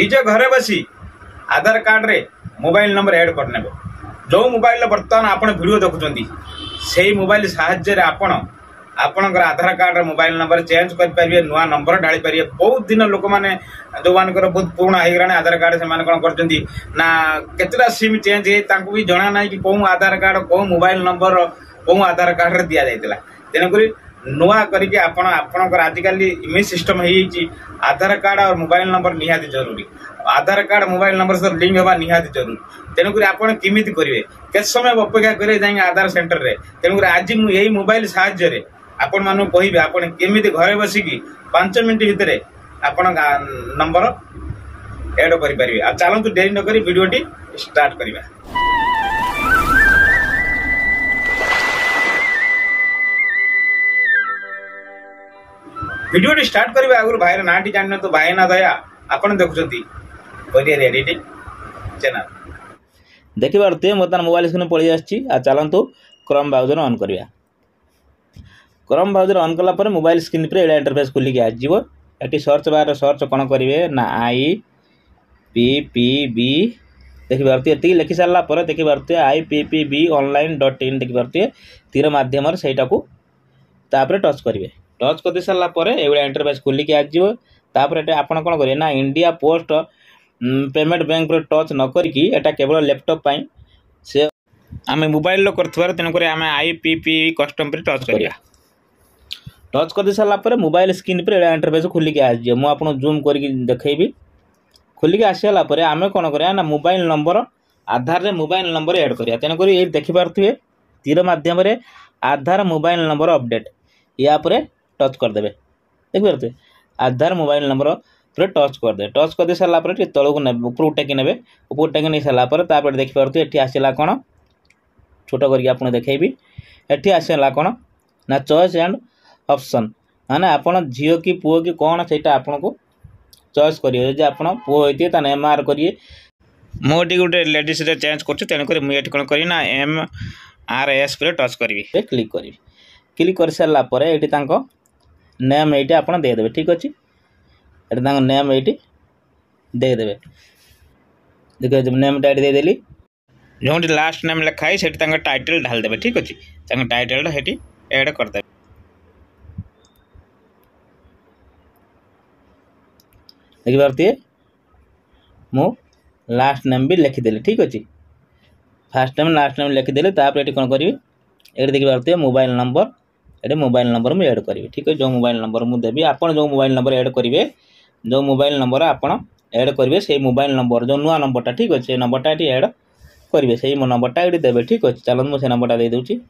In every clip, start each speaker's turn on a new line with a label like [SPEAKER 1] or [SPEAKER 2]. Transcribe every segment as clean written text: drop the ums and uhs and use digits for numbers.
[SPEAKER 1] निज घरे बसी आधार कार्ड रे मोबाइल नंबर ऐड करने जो मोबाइल बर्तमान आप वीडियो देखुं से मोबाइल साहाय्य आपण आपणकर आधार कार्ड मोबाइल नंबर चेंज करेंगे नुआ नंबर ढाली पारे। बहुत दिन लोक मैंने जो मान बहुत पुराना हो आधार कार्ड से कौन करता सिम चेंज भी जना ना कि कौ आधार कार्ड कौ मोबाइल नंबर कौ आधार कार्ड दि जाता तेणुक नुआ करके आपणकर आजिकल इमेज सिस्टम हो आधार कार्ड और मोबाइल नंबर निहाती जरूरी। आधार कार्ड मोबाइल नंबर सर लिंक होगा निहाती जरूरी। तेणुक आपड़ केमी करेंगे के समय अपेक्षा करेंगे जाए आधार सेंटर में। तेणुक आज यही मोबाइल साहाय्य आपण मानू कहे आपण केमी घरे बसिकी 5 मिनट भितर आपण नंबर ऐड करेंगे। आ चलतु डेरी नक वीडियोटी स्टार्ट करवा। वीडियोटी स्टार्ट करवा आगु भाईर ना टी जान तो भाई ना दया आपण देखुंती एडिटिंग चैनल
[SPEAKER 2] देखिए पारे बर्तमान मोबाइल स्क्रीन पलि आसी। चलतु क्रोम ब्राउजर ऑन करवा। क्रोम ब्राउजर ऑन कला मोबाइल स्क्रीन पर एडा इंटरफेस खुलिक आसो। ये सर्च बार सर्च कौन करेंगे ना IPPB देखिए ये लिखि सारापर देखिए IPPB online.in देखिए तीर मध्यम से टच करेंगे। टच कर सारापर ये इंटरफेस खुलिक आसो। आप कौन करेंगे ना इंडिया पोस्ट पेमेंट बैंक पर टच न करके एटा केवल लैपटॉप से आम मोबाइल कर तेणुक आम IPP कस्टम पर टच करिया। टच कर सारापर मोबाइल स्क्रीन पर एटा इंटरफेस खुलिक आसो। मुझे आपको जूम करके देखी खुलिक आसला आम कौन करा ना मोबाइल नंबर आधार रे मोबाइल नंबर ऐड करिया। तेणुक ये देखिपे तीर मध्यम आधार मोबाइल नंबर अपडेट या टच करदे। देखिए आधार मोबाइल नंबर पर टच करदे। टच कर सारापर तलू ने ऊपर टेकी ने ऊपर टेकी नहीं सारापर देखिपे ये आसला कौन छोट करके देखेबी। ये आसला कौन ना चॉइस एंड ऑप्शन माने आपण झील कि पुओ कि कौन से आपन को चॉइस करिए। जे आपन पुओ होती है MR करिए। मोटी गोटे लेडीज रे चेंज करछु तेणुक मुझे कौन करी ना MRS पर टच करी क्लिक करी। क्लिक कर सारा पर ये नेम ये आप देदेवे। ठीक अच्छे ये नेम ये देदेवे। देखिए जब नेम टाइट देदेली जो लास्ट नेम लिखाई से टाइटल ढाल देवे। ठीक अच्छे टाइटल ये ऐड करदे। देखिए मु लास्ट नेम भी लिखिदेली। ठीक अच्छे फास्ट नेम लास्ट नेम लिखिदेली। ये कौन करी ये देखिए मोबाइल नंबर ये मोबाइल नंबर मुझे ऐड करी। ठीक है जो मोबाइल नंबर मुझे देवी आप जो मोबाइल नंबर ऐड करेंगे जो मोबाइल नंबर आप ऐड करेंगे से मोबाइल नंबर जो नुआ नंबरटा ठीक अच्छे नंबरटा ये ऐड करेंगे से नंबरटा ये देवे। ठीक अच्छे चलो मुझे नंबरटा दे दूँगी।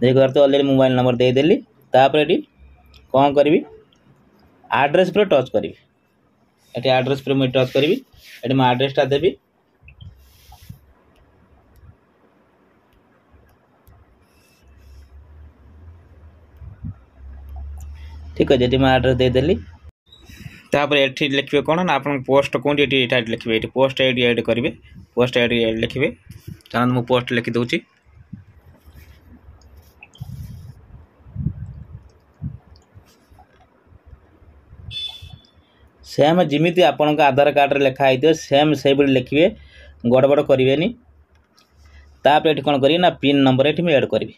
[SPEAKER 2] देखिए ऑलरेडी मोबाइल नंबर देदेली। ये कौन करी एड्रेस पर टच करी। ये एड्रेस पर मुझे टच करी ये मो एड्रेसटा देवी। ठीक अच्छे ये मो एड्रेस देदेली। ये लिखे कौन ना आप पोस्ट कौन ये लिखे ये पोस्ट आईडी ऐड करेंगे। पोस्ट आईडी लिखे चलो मुझे पोस्ट लिखिदे। सेम जिमिति आपण आधार कार्ड रे लिखाई थो सेम से लिखे गड़बड़ करेंगे। ये कौन करी ना पिन नंबर ये ऐड करी।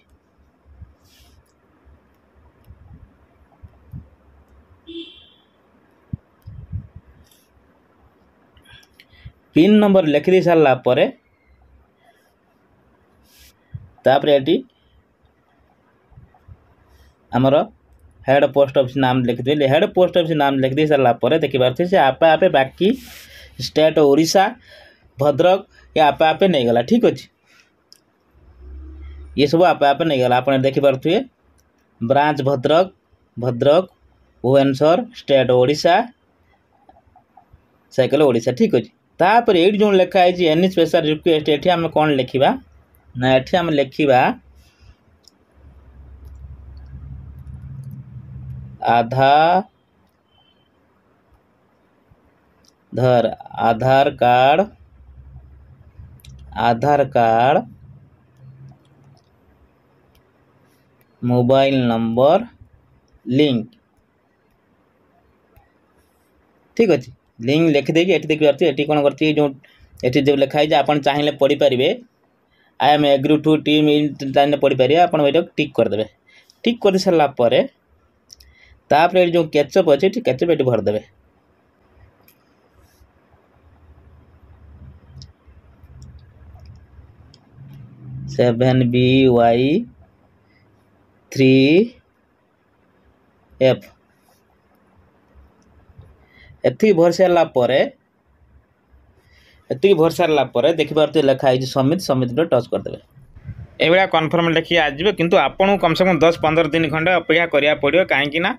[SPEAKER 2] पिन नंबर लिखि सारापर ये आमर हेड पोस्ट ऑफिस नाम लिखिदे। हेड पोस्ट ऑफिस नाम लिखि सारापर देखिए से आपे आपे बाकी स्टेट ओडिशा भद्रक ये आपे आपे नहीं गला। ठीक अच्छे ये सब आपे आपे नहीं गला। आप देखिपे ब्रांच भद्रक भद्रक भुवनेश्वर स्टेट ओडिशा साइकेल ओडिशा। ठीक अच्छे तापर ये जो लिखाई एनी स्पेशल रिक्वेस्ट ये आम कौन लिखा ना ये आम लिखा आधार कार्ड मोबाइल नंबर लिंक ठीक अच्छे लिंक लिखिदे ये देखिए ये कौन करती जो ये जो लिखाई आप चाहिए पढ़ी पारे I am agree to team इन पढ़ी पारे आप टिक करदे टिक कर सारापर तापर जो कैचअप अच्छे कैचअप ये भरदे 7BY3F एति भर सारापर देखिए लिखाई समिट समिट टच करदे एभलिया कन्फर्म लिखिए आजबे किंतु आपन कम से कम 10-15 दिन खंडे अपेक्षा करिया पड़ियो कहीं ना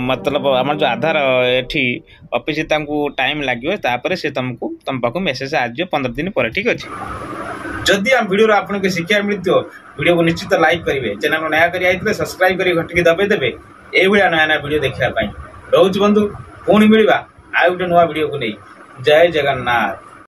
[SPEAKER 2] मतलब आम जो आधार एठी ऑफिस टाइम लगे तापर से तुमको तुम पाक मेसेज आज 15 दिन पर ठीक अच्छे जदि आम वीडियो आपको शिक्षा मिलती वीडियो को निश्चित लाइक करेंगे चैनल नया कर सब्सक्राइब कर घंटी दबाई देवे ये नया नया वीडियो देखापी रोज बंधु पुणी मिलवा आ गोटे नुआ वीडियो को नहीं जय जगन्नाथ।